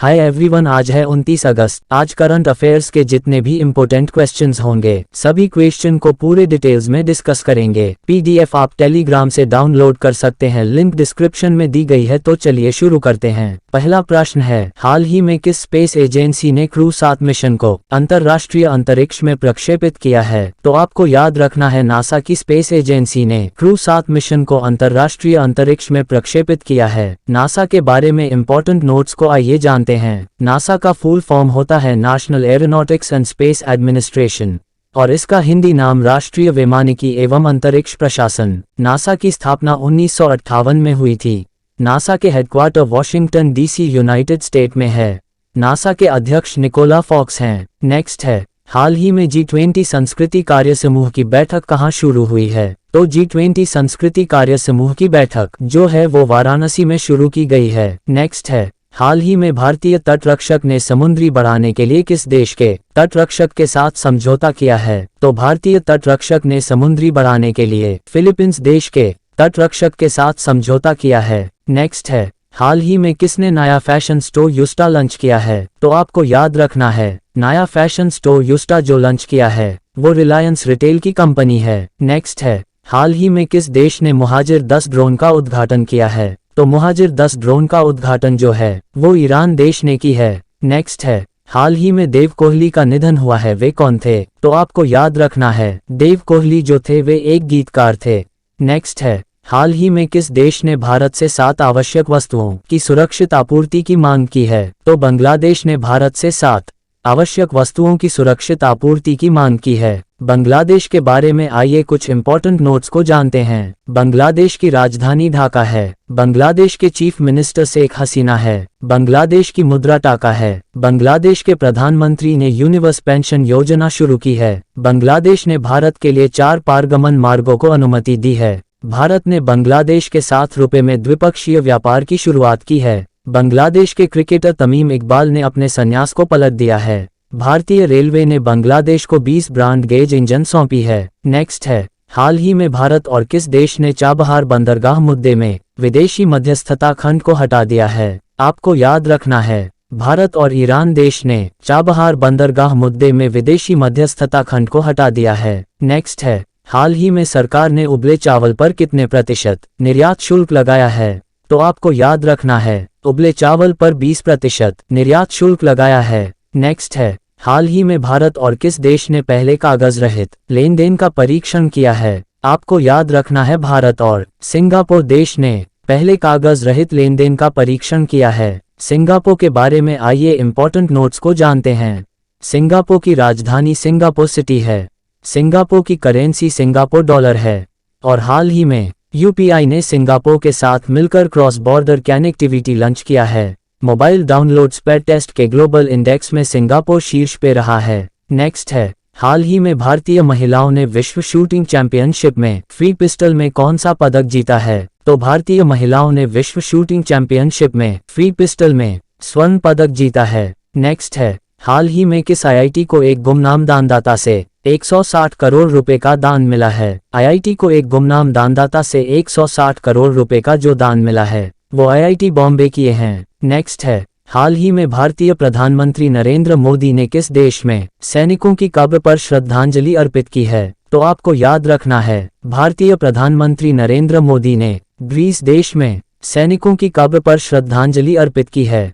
Hi everyone, आज है 29 अगस्त। आज करंट अफेयर्स के जितने भी इम्पोर्टेंट क्वेश्चंस होंगे सभी क्वेश्चन को पूरे डिटेल्स में डिस्कस करेंगे। पीडीएफ आप टेलीग्राम से डाउनलोड कर सकते हैं, लिंक डिस्क्रिप्शन में दी गई है। तो चलिए शुरू करते हैं। पहला प्रश्न है, हाल ही में किस स्पेस एजेंसी ने क्रू 7 मिशन को अंतरराष्ट्रीय अंतरिक्ष में प्रक्षेपित किया है? तो आपको याद रखना है, नासा की स्पेस एजेंसी ने क्रू 7 मिशन को अंतरराष्ट्रीय अंतरिक्ष में प्रक्षेपित किया है। नासा के बारे में इंपॉर्टेंट नोट्स को आइए जानते हैं। नासा का फुल फॉर्म होता है national aeronautics and space administration और इसका हिंदी नाम राष्ट्रीय वैमानिकी एवं अंतरिक्ष प्रशासन। नासा की स्थापना 1958 में हुई थी। नासा के headquarter Washington DC United state में है। नासा के अध्यक्ष निकोला फॉक्स हैं। नेक्स्ट है, हाल ही में G20 संस्कृति कार्य समूह की बैठक कहाँ शुरू हुई है? तो G20 संस्कृति कार्य समूह की बैठक जो है वो वाराणसी में शुरू की गई है। नेक्स्ट है, हाल ही में भारतीय तटरक्षक ने समुद्री बढ़ाने के लिए किस देश के तटरक्षक के साथ समझौता किया है? तो भारतीय तटरक्षक ने समुद्री बढ़ाने के लिए फिलीपींस देश के तटरक्षक के साथ समझौता किया है। नेक्स्ट है, हाल ही में किसने नया फैशन स्टोर युस्टा लॉन्च किया है? तो आपको याद रखना है, नया फैशन स्टोर युस्टा जो लॉन्च किया है वो रिलायंस रिटेल की कंपनी है। नेक्स्ट है, हाल ही में किस देश ने मुहाजिर 10 ड्रोन का उद्घाटन किया है? तो मुहाजिर 10 ड्रोन का उद्घाटन जो है वो ईरान देश ने की है। नेक्स्ट है, हाल ही में देव कोहली का निधन हुआ है, वे कौन थे? तो आपको याद रखना है, देव कोहली जो थे वे एक गीतकार थे। नेक्स्ट है, हाल ही में किस देश ने भारत से 7 आवश्यक वस्तुओं की सुरक्षित आपूर्ति की मांग की है? तो बांग्लादेश ने भारत से 7 आवश्यक वस्तुओं की सुरक्षित आपूर्ति की मांग की है। बांग्लादेश के बारे में आइए कुछ इंपॉर्टेंट नोट्स को जानते हैं। बांग्लादेश की राजधानी ढाका है। बांग्लादेश के चीफ मिनिस्टर शेख हसीना है। बांग्लादेश की मुद्रा टाका है। बांग्लादेश के प्रधानमंत्री ने यूनिवर्सल पेंशन योजना शुरू की है। बांग्लादेश ने भारत के लिए 4 पारगमन मार्गों को अनुमति दी है। भारत ने बांग्लादेश के साथ रुपए में द्विपक्षीय व्यापार की शुरुआत की है। बांग्लादेश के क्रिकेटर तमीम इकबाल ने अपने संन्यास को पलट दिया है। भारतीय रेलवे ने बांग्लादेश को 20 ब्रॉड गेज इंजन सौंपी है। नेक्स्ट है, हाल ही में भारत और किस देश ने चाबहार बंदरगाह मुद्दे में विदेशी मध्यस्थता खंड को हटा दिया है? आपको याद रखना है, भारत और ईरान देश ने चाबहार बंदरगाह मुद्दे में विदेशी मध्यस्थता खंड को हटा दिया है। नेक्स्ट है, हाल ही में सरकार ने उबले चावल पर कितने प्रतिशत निर्यात शुल्क लगाया है? तो आपको याद रखना है, उबले चावल पर 20% निर्यात शुल्क लगाया है। नेक्स्ट है, हाल ही में भारत और किस देश ने पहले कागज रहित लेन देन का परीक्षण किया है? आपको याद रखना है, भारत और सिंगापुर देश ने पहले कागज रहित लेन देन का परीक्षण किया है। सिंगापुर के बारे में आइए इंपॉर्टेंट नोट्स को जानते हैं। सिंगापुर की राजधानी सिंगापुर सिटी है। सिंगापुर की करेंसी सिंगापुर डॉलर है और हाल ही में यूपीआई ने सिंगापुर के साथ मिलकर क्रॉस बॉर्डर कनेक्टिविटी लॉन्च किया है। मोबाइल डाउनलोड्स पर टेस्ट के ग्लोबल इंडेक्स में सिंगापुर शीर्ष पे रहा है। नेक्स्ट है, हाल ही में भारतीय महिलाओं ने विश्व शूटिंग चैंपियनशिप में फ्री पिस्टल में कौन सा पदक जीता है? तो भारतीय महिलाओं ने विश्व शूटिंग चैंपियनशिप में फ्री पिस्टल में स्वर्ण पदक जीता है। नेक्स्ट है, हाल ही में किस आईआईटी को एक गुमनाम दानदाता से 160 करोड़ रुपए का दान मिला है? आईआईटी को एक गुमनाम दानदाता से 160 करोड़ रुपए का जो दान मिला है वो आईआईटी बॉम्बे किए हैं। नेक्स्ट है, हाल ही में भारतीय प्रधानमंत्री नरेंद्र मोदी ने किस देश में सैनिकों की कब्र पर श्रद्धांजलि अर्पित की है? तो आपको याद रखना है, भारतीय प्रधानमंत्री नरेंद्र मोदी ने ग्रीस देश में सैनिकों की कब्र पर श्रद्धांजलि अर्पित की है।